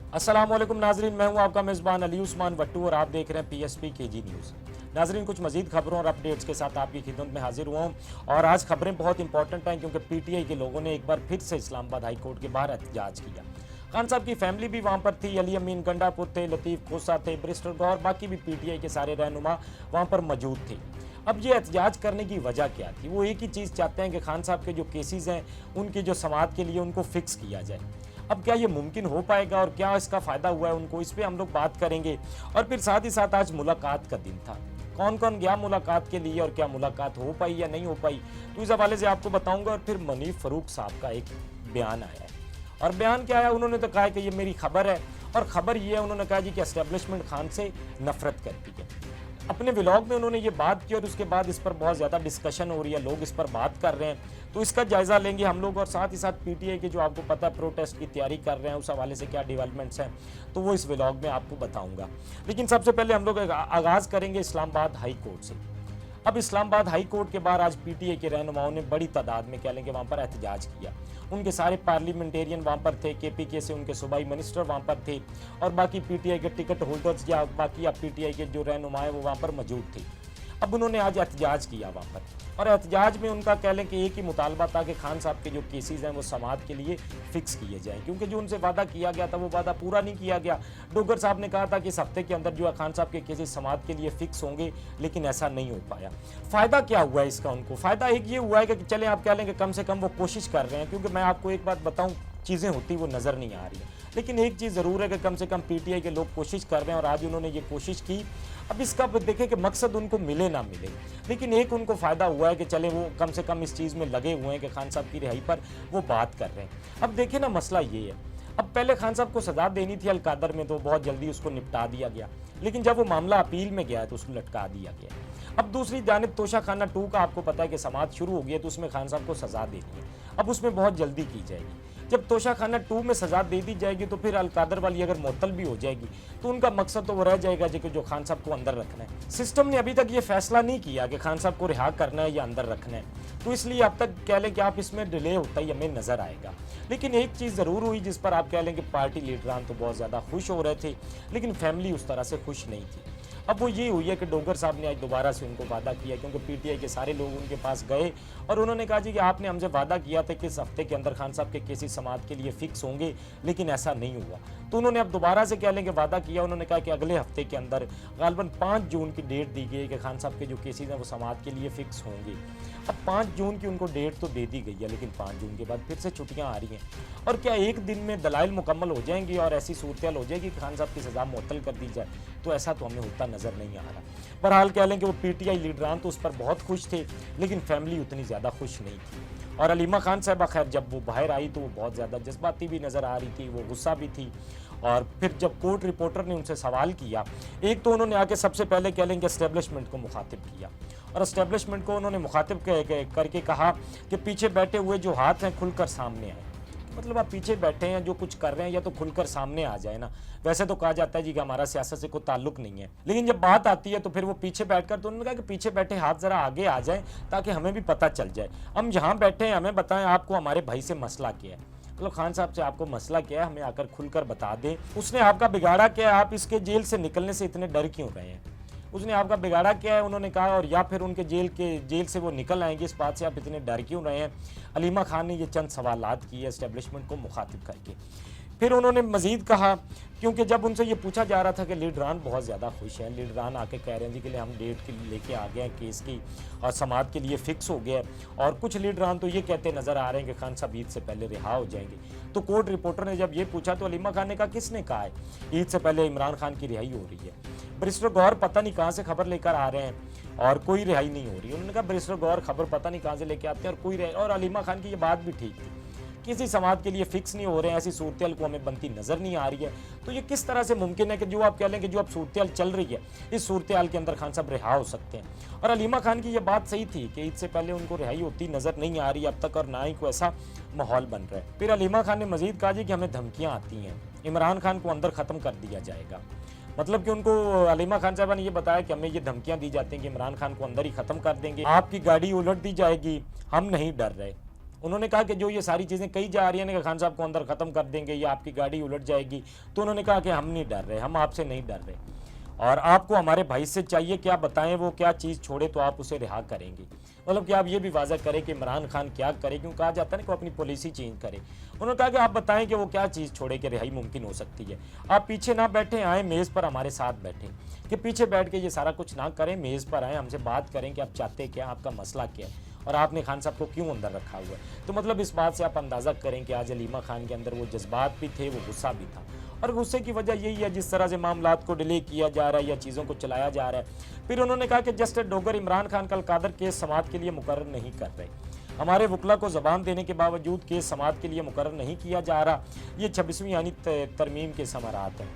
अस्सलाम वालेकुम नाजरीन, मैं हूं आपका मेज़बान अली उस्मान वट्टू और आप देख रहे हैं पीएसपी केजी न्यूज़। नाजरीन, कुछ मजीद खबरों और अपडेट्स के साथ आपकी खिदमत में हाजिर हुआ हूं और आज खबरें बहुत इंपॉर्टेंट हैं क्योंकि पीटीआई के लोगों ने एक बार फिर से इस्लामाबाद हाई कोर्ट के बाहर एहतजाज किया। खान साहब की फैमिली भी वहां पर थी, अली अमीन गंडापुर थे, लतीफ़ खोसा थे, बैरिस्टर गौहर, बाकी भी पीटीआई के सारे रहनुमा वहां पर मौजूद थे। अब ये एहतजाज करने की वजह क्या थी? वो एक ही चीज़ चाहते हैं कि खान साहब के जो केसेस हैं उनकी जो समाअत के लिए उनको फिक्स किया जाए। अब क्या ये मुमकिन हो पाएगा और क्या इसका फ़ायदा हुआ है उनको, इस पे हम लोग बात करेंगे। और फिर साथ ही साथ आज मुलाकात का दिन था, कौन कौन गया मुलाकात के लिए और क्या मुलाकात हो पाई या नहीं हो पाई, तो इस हवाले से आपको बताऊंगा। और फिर मनीफ फ़रूक साहब का एक बयान आया है और बयान क्या है, उन्होंने तो कहा है कि ये मेरी खबर है और ख़बर ये है, उन्होंने कहा जी कि एस्टेब्लिशमेंट खान से नफरत करती है। अपने व्लॉग में उन्होंने ये बात की और उसके बाद इस पर बहुत ज़्यादा डिस्कशन हो रही है, लोग इस पर बात कर रहे हैं, तो इसका जायज़ा लेंगे हम लोग। और साथ ही साथ पीटीआई के जो आपको पता है प्रोटेस्ट की तैयारी कर रहे हैं, उस हवाले से क्या डेवलपमेंट्स हैं तो वो इस व्लॉग में आपको बताऊंगा। लेकिन सबसे पहले हम लोग आगाज़ करेंगे इस्लामाबाद हाई कोर्ट से। अब इस्लामाबाद हाई कोर्ट के बाहर आज पीटीआई के रहनुमाओं ने बड़ी तादाद में कह लेंगे वहाँ पर एहतजाज किया। उनके सारे पार्लियामेंटेरियन वहाँ पर थे, केपीके से उनके सूबाई मिनिस्टर वहाँ पर थे और बाकी पीटीआई के टिकट होल्डर्स या बाकी अब पीटीआई के जो रहनुमा हैं वो वहाँ पर मौजूद थे। अब उन्होंने आज एहतजाज किया वहाँ पर और एहतजाज में उनका कह लें कि एक ही मुतालबा था कि खान साहब के जो केसेस हैं वो समाअत के लिए फ़िक्स किए जाएँ, क्योंकि जो उनसे वादा किया गया था वो वादा पूरा नहीं किया गया। डोगर साहब ने कहा था कि इस हफ्ते के अंदर जो है खान साहब के केसेस समाअत के लिए फ़िक्स होंगे, लेकिन ऐसा नहीं हो पाया। फ़ायदा क्या हुआ है इसका उनको? फ़ायदा एक ये हुआ है कि चलें आप कह लें कि कम से कम वो कोशिश कर रहे हैं, क्योंकि मैं आपको एक बात बताऊँ, चीज़ें होती वो नज़र नहीं आ रही है, लेकिन एक चीज़ ज़रूर है कि कम से कम पीटीआई के लोग कोशिश कर रहे हैं और आज उन्होंने ये कोशिश की। अब इसका देखें कि मकसद उनको मिले ना मिले, लेकिन एक उनको फ़ायदा हुआ है कि चले वो कम से कम इस चीज़ में लगे हुए हैं कि खान साहब की रिहाई पर वो बात कर रहे हैं। अब देखिए ना, मसला ये है, अब पहले खान साहब को सज़ा देनी थी अलकादर में तो बहुत जल्दी उसको निपटा दिया गया, लेकिन जब वो मामला अपील में गया है तो उसको लटका दिया गया। अब दूसरी जानिब तोशाखाना 2 का आपको पता है कि समाअत शुरू हो गई है, तो उसमें खान साहब को सज़ा देनी है। अब उसमें बहुत जल्दी की जाएगी। जब तोशाखाना 2 में सज़ा दे दी जाएगी तो फिर अलकादर वाली अगर मुअत्तल भी हो जाएगी तो उनका मकसद तो वो रह जाएगा जो खान साहब को अंदर रखना है। सिस्टम ने अभी तक ये फैसला नहीं किया कि खान साहब को रिहा करना है या अंदर रखना है, तो इसलिए अब तक कह लें कि आप इसमें डिले होता ही हमें नज़र आएगा। लेकिन एक चीज़ ज़रूर हुई जिस पर आप कह लें कि पार्टी लीडरान तो बहुत ज़्यादा खुश हो रहे थे, लेकिन फैमिली उस तरह से खुश नहीं थी। अब वो ये हुई है कि डोगर साहब ने आज दोबारा से उनको वादा किया, क्योंकि पीटीआई के सारे लोग उनके पास गए और उन्होंने कहा जी कि आपने हमसे वादा किया था कि इस हफ्ते के अंदर खान साहब के केसेस समाअत के लिए फ़िक्स होंगे, लेकिन ऐसा नहीं हुआ। तो उन्होंने अब दोबारा से कह लें कि वादा किया, उन्होंने कहा कि अगले हफ्ते के अंदर गालिबन 5 जून की डेट दी गई कि खान साहब के जो केसेस हैं वो समाअत के लिए फ़िक्स होंगे। अब 5 जून की उनको डेट तो दे दी गई है, लेकिन 5 जून के बाद फिर से छुट्टियां आ रही हैं और क्या एक दिन में दलाइल मुकम्मल हो जाएंगी और ऐसी सूरत हो जाएगी कि खान साहब की सज़ा मुअत्तल कर दी जाए? तो ऐसा तो हमें होता नज़र नहीं आ रहा। बहरहाल कह लें कि वो पीटीआई लीडरान तो उस पर बहुत खुश थे, लेकिन फैमिली उतनी ज़्यादा खुश नहीं थी। और अलीमा खान साहबा खैर जब वो बाहर आई तो वो बहुत ज़्यादा जज्बाती भी नज़र आ रही थी, वो गुस्सा भी थी। और फिर जब कोर्ट रिपोर्टर ने उनसे सवाल किया, एक तो उन्होंने आके सबसे पहले कह लें कि एस्टेब्लिशमेंट को मुखातिब किया और एस्टेब्लिशमेंट को उन्होंने मुखातिब करके कहा कि पीछे बैठे हुए जो हाथ हैं खुलकर सामने आए। मतलब आप पीछे बैठे हैं, जो कुछ कर रहे हैं या तो खुलकर सामने आ जाए ना। वैसे तो कहा जाता है जी कि हमारा सियासत से कोई ताल्लुक नहीं है, लेकिन जब बात आती है तो फिर वो पीछे बैठकर, तो उन्होंने कहा कि पीछे बैठे हाथ ज़रा आगे आ जाए ताकि हमें भी पता चल जाए, हम जहाँ बैठे हैं हमें बताएं आपको हमारे भाई से मसला क्या है। मतलब खान साहब से आपको मसला क्या है हमें आकर खुलकर बता दें, उसने आपका बिगाड़ा क्या है, आप इसके जेल से निकलने से इतने डर क्यों रहे हैं, उसने आपका बिगाड़ा क्या है उन्होंने कहा, और या फिर उनके जेल से वो निकल आएंगे, इस बात से आप इतने डर क्यों रहे हैं। अलीमा खान ने ये चंद सवालात किए एस्टेब्लिशमेंट को मुखातिब करके। फिर उन्होंने मज़ीद कहा, क्योंकि जब उनसे ये पूछा जा रहा था कि लीडरान बहुत ज़्यादा खुश हैं, लीडरान आके कह रहे हैं जी कि हम डेट के लेके आ गए हैं केस की और समाअत के लिए फ़िक्स हो गया है, और कुछ लीडरान तो ये कहते नज़र आ रहे हैं कि खान साहब ईद से पहले रिहा हो जाएंगे। तो कोर्ट रिपोर्टर ने जब ये पूछा तो अलीमा खान ने कहा किसने कहा है ईद से पहले इमरान खान की रिहाई हो रही है। बैरिस्टर गौहर पता नहीं कहाँ से खबर लेकर आ रहे हैं और कोई रिहाई नहीं हो रही। उन्होंने कहा बैरिस्टर गौहर खबर पता नहीं कहाँ से लेके आते हैं और कोई रिहाई, और अलीमा खान की ये बात भी ठीक थी, किसी समाअत के लिए फ़िक्स नहीं हो रहे हैं, ऐसी सूरत को हमें बनती नज़र नहीं आ रही है। तो ये किस तरह से मुमकिन है कि जो आप कह लें कि जो अब सूरत चल रही है, इस सूरत के अंदर खान साहब रिहा हो सकते हैं। और अलीमा खान की ये बात सही थी कि ईद से पहले उनको रिहाई होती नज़र नहीं आ रही अब तक, और ना ही कोई ऐसा माहौल बन रहा है। फिर अलीमा खान ने मज़ीद कहा जी कि हमें धमकियाँ आती हैं, इमरान खान को अंदर ख़त्म कर दिया जाएगा। मतलब कि उनको अलीमा खान साहबा ने ये बताया कि हमें ये धमकियां दी जाती हैं कि इमरान खान को अंदर ही ख़त्म कर देंगे, आपकी गाड़ी उलट दी जाएगी, हम नहीं डर रहे। उन्होंने कहा कि जो ये सारी चीज़ें कही जा रही हैं कि खान साहब को अंदर ख़त्म कर देंगे या आपकी गाड़ी उलट जाएगी, तो उन्होंने कहा कि हम नहीं डर रहे, हम आपसे नहीं डर रहे, और आपको हमारे भाई से चाहिए क्या बताएं, वो क्या चीज़ छोड़े तो आप उसे रिहा करेंगे। मतलब कि आप ये भी वाज़ा करें कि इमरान खान क्या करे, क्यों कहा जाता है ना कि वो अपनी पॉलिसी चेंज करे। उन्होंने कहा कि आप बताएं कि वो क्या चीज़ छोड़े कि रिहाई मुमकिन हो सकती है। आप पीछे ना बैठें, आए मेज़ पर हमारे साथ बैठें, कि पीछे बैठ के ये सारा कुछ ना करें, मेज़ पर आएँ, हमसे बात करें कि आप चाहते क्या, आपका मसला क्या है और आपने खान साहब को क्यों अंदर रखा हुआ है। तो मतलब इस बात से आप अंदाज़ा करें कि आज अलीमा खान के अंदर वो जज्बात भी थे, वो गुस्सा भी था, और गुस्से की वजह यही है जिस तरह से मामलात को डिले किया जा रहा है या चीज़ों को चलाया जा रहा है। फिर उन्होंने कहा कि जस्टिस डोगर इमरान खान का अलकादर केस समाअत के लिए मुकर्रर नहीं कर रहे, हमारे वकला को ज़बान देने के बावजूद केस समाअत के लिए मुकर्रर नहीं किया जा रहा। ये 26वीं यानी तरमीम के समारात हैं,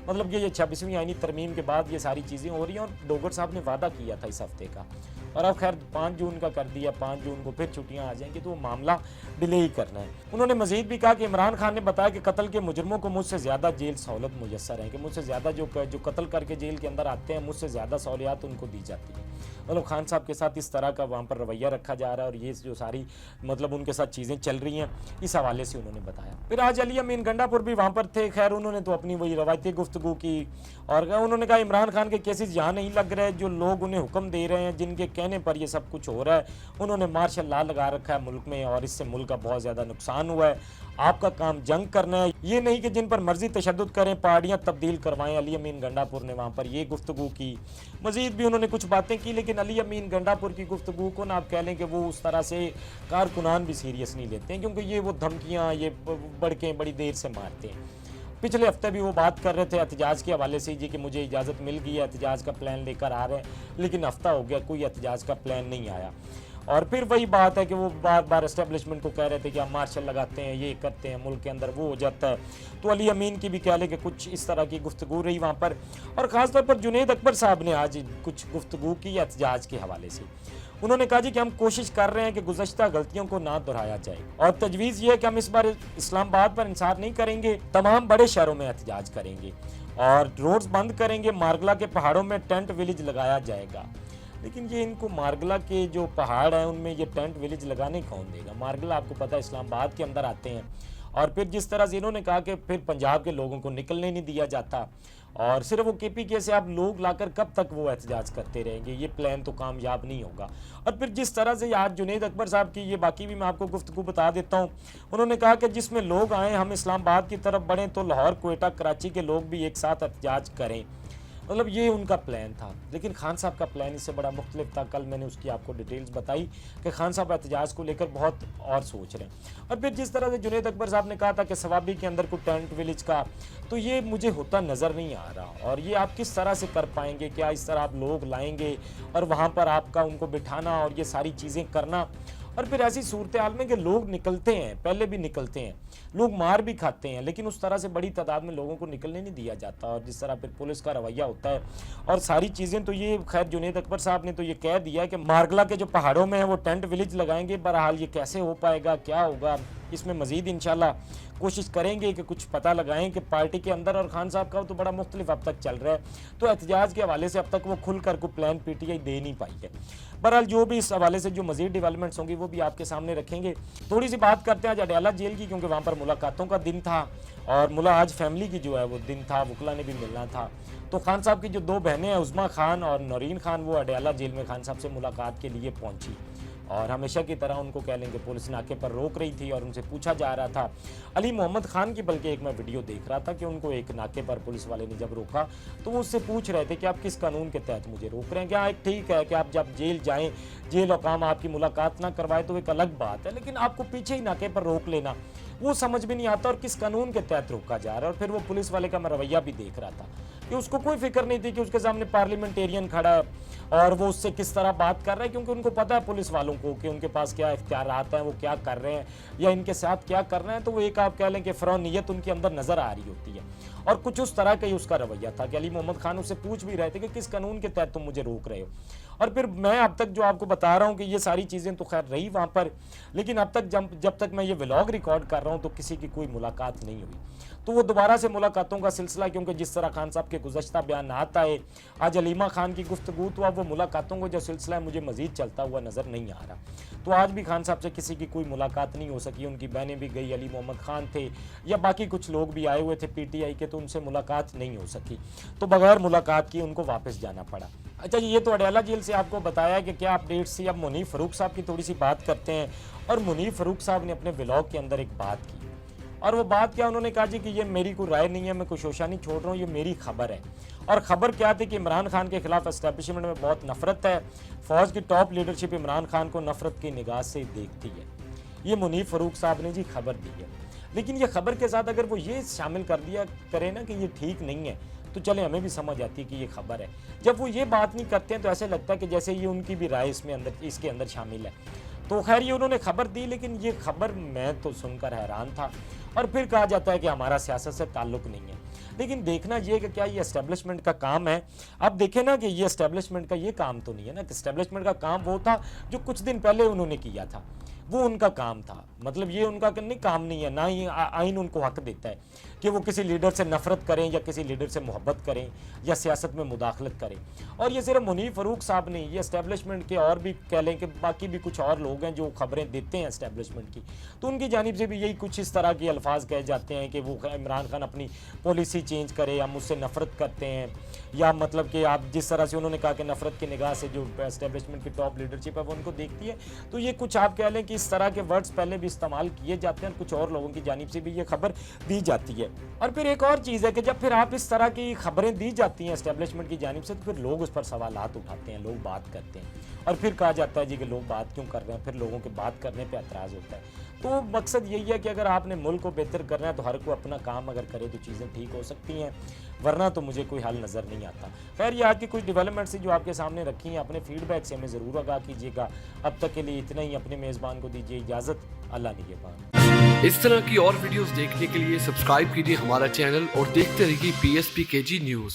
मतलब कि ये 26वीं यानी तरमीम के बाद ये सारी चीज़ें हो रही हैं, और डोगर साहब ने वादा किया था इस हफ्ते का, और अब खैर 5 जून का कर दिया, 5 जून को फिर छुट्टियां आ जाएंगी, तो वो मामला डिले ही करना है। उन्होंने मजीद भी कहा कि इमरान खान ने बताया कि कत्ल के मुजरमों को मुझसे ज़्यादा जेल सहूलत मुयसर है, कि मुझसे ज़्यादा जो कत्ल करके जेल के अंदर आते हैं, मुझसे ज़्यादा सहूलियात उनको दी जाती है। मतलब खान साहब के साथ इस तरह का वहाँ पर रवैया रखा जा रहा है, और ये जो सारी मतलब उनके साथ चीज़ें चल रही हैं, इस हवाले से उन्होंने बताया। फिर आज अली अमीन गंडापुर भी वहाँ पर थे, खैर उन्होंने तो अपनी वही रवायती गुफ्तगू की, और उन्होंने कहा इमरान खान के केसेस यहाँ नहीं लग रहे, जो लोग उन्हें हुक्म दे रहे हैं, जिनके कहने पर ये सब कुछ हो रहा है, उन्होंने मार्शल लॉ लगा रखा है मुल्क में, और इससे मुल्क का बहुत ज़्यादा नुकसान हुआ है। आपका काम जंग करना है, ये नहीं कि जिन पर मर्जी तशद्दुद करें, पहाड़ियाँ तब्दील करवाएं। अली अमीन गंडापुर ने वहाँ पर ये गुफ्तगू की, मजीद भी उन्होंने कुछ बातें की, लेकिन अली अमीन गंडापुर की गुफ्तगू को ना आप कह लें कि वो उस तरह से कारकुनान भी सीरियस नहीं लेते हैं, क्योंकि ये वो धमकियाँ, ये बड़कें बड़ी देर से मारते हैं। पिछले हफ्ते भी वो बात कर रहे थे एहतजाज के हवाले से जी कि मुझे इजाज़त मिल गई है, एहतजाज का प्लान लेकर आ रहे हैं, लेकिन हफ्ता हो गया कोई एहतजाज का प्लान नहीं आया। और फिर वही बात है कि वो बार बार एस्टेब्लिशमेंट को कह रहे थे कि हम मार्शल लगाते हैं, ये करते हैं, मुल्क के अंदर वो हो जाता है। तो अली अमीन की भी कह लें कि कुछ इस तरह की गुफ्तगू रही वहाँ पर, और ख़ासतौर पर जुनैद अकबर साहब ने आज कुछ गुफ्तगू की एहतजाज के हवाले से। उन्होंने कहा जी कि हम कोशिश कर रहे हैं कि गुज़श्ता गलतियों को ना दोहराया जाए, और तजवीज़ ये है कि हम इस बार इस्लामाबाद पर इंसार नहीं करेंगे, तमाम बड़े शहरों में एहतजाज करेंगे और रोड्स बंद करेंगे, मारगला के पहाड़ों में टेंट विलेज लगाया जाएगा। लेकिन ये इनको मारगला के जो पहाड़ हैं उनमें ये टेंट विलेज लगाने कौन देगा? मारगला आपको पता है इस्लामाबाद के अंदर आते हैं, और फिर जिस तरह से इन्होंने कहा कि फिर पंजाब के लोगों को निकलने नहीं दिया जाता, और सिर्फ वो KPK से आप लोग लाकर कब तक वो एहतजाज करते रहेंगे, ये प्लान तो कामयाब नहीं होगा। और फिर जिस तरह से आज जुनैद अकबर साहब की ये बाकी भी मैं आपको गुफ्तगू बता देता हूँ, उन्होंने कहा कि जिसमें लोग आएँ, हम इस्लामाबाद की तरफ बढ़ें तो लाहौर, क्वेटा, कराची के लोग भी एक साथ एहतजाज करें। मतलब ये उनका प्लान था, लेकिन खान साहब का प्लान इससे बड़ा मुख्तलिफ था। कल मैंने उसकी आपको डिटेल्स बताई कि खान साहब एहतजाज को लेकर बहुत और सोच रहे हैं। और फिर जिस तरह से जुनैद अकबर साहब ने कहा था कि सवाबी के अंदर कोई टेंट विलेज का, तो ये मुझे होता नज़र नहीं आ रहा, और ये आप किस तरह से कर पाएंगे? क्या इस तरह आप लोग लाएंगे और वहाँ पर आपका उनको बिठाना और ये सारी चीज़ें करना, और फिर ऐसी सूरत हाल में कि लोग निकलते हैं, पहले भी निकलते हैं, लोग मार भी खाते हैं, लेकिन उस तरह से बड़ी तादाद में लोगों को निकलने नहीं दिया जाता, और जिस तरह फिर पुलिस का रवैया होता है और सारी चीज़ें, तो ये खैर जुनैद अकबर साहब ने तो ये कह दिया कि मारगला के जो पहाड़ों में है वो टेंट विलेज लगाएंगे। बहरहाल ये कैसे हो पाएगा, क्या होगा, इसमें मज़ीद इंशाल्लाह कोशिश करेंगे कि कुछ पता लगाएं कि पार्टी के अंदर, और खान साहब का तो बड़ा मुख्तलिफ अब तक चल रहा है, तो एहतजाज के हवाले से अब तक वो खुलकर को प्लान PTI दे नहीं पाई है। बहरहाल जो भी इस हवाले से जो मज़ीद डेवलपमेंट्स होंगी वो भी आपके सामने रखेंगे। थोड़ी सी बात करते हैं आज अडयाला जेल की, क्योंकि वहाँ पर मुलाकातों का दिन था, और आज फैमिली की जो है वो दिन था, वकला ने भी मिलना था। तो खान साहब की जो 2 बहनें हैं, उज़मा खान और नौरीन खान, वो अडयाला जेल में खान साहब से मुलाकात के लिए पहुँची, और हमेशा की तरह उनको कह लेंगे पुलिस नाके पर रोक रही थी और उनसे पूछा जा रहा था। अली मोहम्मद खान की बल्कि एक मैं वीडियो देख रहा था कि उनको एक नाके पर पुलिस वाले ने जब रोका तो वो उससे पूछ रहे थे कि आप किस कानून के तहत मुझे रोक रहे हैं। क्या एक ठीक है कि आप जब जेल जाएं, जेल हुकाम आपकी मुलाकात ना करवाए तो एक अलग बात है, लेकिन आपको पीछे ही नाके पर रोक लेना वो समझ में नहीं आता, और किस कानून के तहत रोका जा रहा है। और फिर वो पुलिस वाले का मैं रवैया भी देख रहा था कि उसको कोई फिक्र नहीं थी कि उसके सामने पार्लियामेंटेरियन खड़ा है और वो उससे किस तरह बात कर रहा है, क्योंकि उनको पता है पुलिस वालों को कि उनके पास क्या इख्तियारात हैं, वो क्या कर रहे हैं या इनके साथ क्या कर रहे हैं। तो वो एक आप कह लें कि फ़रौनियत उनके अंदर नज़र आ रही होती है, और कुछ उस तरह का ही उसका रवैया था कि अली मोहम्मद खान उससे पूछ भी रहे थे कि किस कानून के तहत तुम मुझे रोक रहे हो। और फिर मैं अब तक जो आपको बता रहा हूँ कि ये सारी चीज़ें तो खैर रही वहाँ पर, लेकिन अब तक जब तक मैं ये व्लॉग रिकॉर्ड कर रहा हूँ तो किसी की कोई मुलाकात नहीं हुई। तो वो दोबारा से मुलाकातों का सिलसिला, क्योंकि जिस तरह खान साहब के गुज़श्ता बयान आता है, आज अलीमा खान की गुफ्तगू, तो अब वो मुलाकातों को जो सिलसिला है मुझे मज़ीद चलता हुआ नज़र नहीं आ रहा। तो आज भी खान साहब से किसी की कोई मुलाकात नहीं हो सकी, उनकी बहनें भी गई, अली मोहम्मद खान थे या बाकी कुछ लोग भी आए हुए थे PTI के, तो उनसे मुलाकात नहीं हो सकी, तो बगैर मुलाकात की उनको वापस जाना पड़ा। अच्छा जी, ये तो अडयाला जेल से आपको बताया कि क्या अपडेट्स थी। अब मुनीफ फ़रूक साहब की थोड़ी सी बात करते हैं। और मुनीफ फ़रूक साहब ने अपने व्लॉग के अंदर एक बात की, और वो बात क्या, उन्होंने कहा जी कि ये मेरी कोई राय नहीं है, मैं कोई शोशा नहीं छोड़ रहा हूँ, ये मेरी खबर है। और ख़बर क्या थी कि इमरान खान के खिलाफ एस्टेब्लिशमेंट में बहुत नफरत है, फ़ौज की टॉप लीडरशिप इमरान खान को नफरत की निगाह से देखती है। ये मुनीफ फ़रूक साहब ने जी खबर दी है। लेकिन ये खबर के साथ अगर वो ये शामिल कर दिया करें ना कि ये ठीक नहीं है, तो चले हमें भी समझ आती है कि ये खबर है। जब वो ये बात नहीं करते हैं तो ऐसे लगता है कि जैसे ये उनकी भी राय इसके अंदर शामिल है। तो खैर ये उन्होंने खबर दी, लेकिन ये खबर मैं तो सुनकर हैरान था। और फिर कहा जाता है कि हमारा सियासत से ताल्लुक़ नहीं है। लेकिन देखना ये कि क्या ये एस्टेब्लिशमेंट का काम है। अब देखें ना कि ये एस्टेब्लिशमेंट का ये काम तो नहीं है ना, कि एस्टेब्लिशमेंट का काम वो था जो कुछ दिन पहले उन्होंने किया था, वो उनका काम था। मतलब ये उनका नहीं काम नहीं है, ना ही आइन उनको हक देता है कि वो किसी लीडर से नफरत करें या किसी लीडर से मोहब्बत करें या सियासत में मुदाखलत करें। और ये सिर्फ मुनीफ फ़रूक साहब नहीं, ये एस्टेब्लिशमेंट के और भी कह लें कि बाकी भी कुछ और लोग हैं जो खबरें देते हैं एस्टेब्लिशमेंट की, तो उनकी जानिब से भी यही कुछ इस तरह के अल्फाज कहे जाते हैं कि वो इमरान खान अपनी पॉलिसी चेंज करे या मुझसे नफरत करते हैं, या मतलब कि आप जिस तरह से उन्होंने कहा कि नफरत की निगाह से जो एस्टेब्लिशमेंट की टॉप लीडरशिप है वो उनको देखती है। तो ये कुछ आप कह लें कि इस तरह के वर्ड्स पहले भी इस्तेमाल किए जाते हैं, कुछ और लोगों की जानिब से भी ये खबर दी जाती है। और फिर एक और चीज़ है कि जब फिर आप इस तरह की खबरें दी जाती हैं एस्टेब्लिशमेंट की जानिब से, तो फिर लोग उस पर सवालात उठाते हैं, लोग बात करते हैं, और फिर कहा जाता है जी कि लोग बात क्यों कर रहे हैं, फिर लोगों के बात करने पर एतराज़ होता है। तो मकसद यही है कि अगर आपने मुल्क को बेहतर करना है तो हर कोई अपना काम अगर करे तो चीज़ें ठीक हो सकती हैं, वरना तो मुझे कोई हल नज़र नहीं आता। खैर ये आज की कुछ डेवलपमेंट्स जो आपके सामने रखी हैं, अपने फीडबैक से हमें ज़रूर आगाह कीजिएगा। अब तक के लिए इतना ही, अपने मेज़बान को दीजिए इजाज़त। अल्लाह निगहबान। इस तरह की और वीडियोस देखने के लिए सब्सक्राइब कीजिए हमारा चैनल और देखते रहिए PSP KG न्यूज़।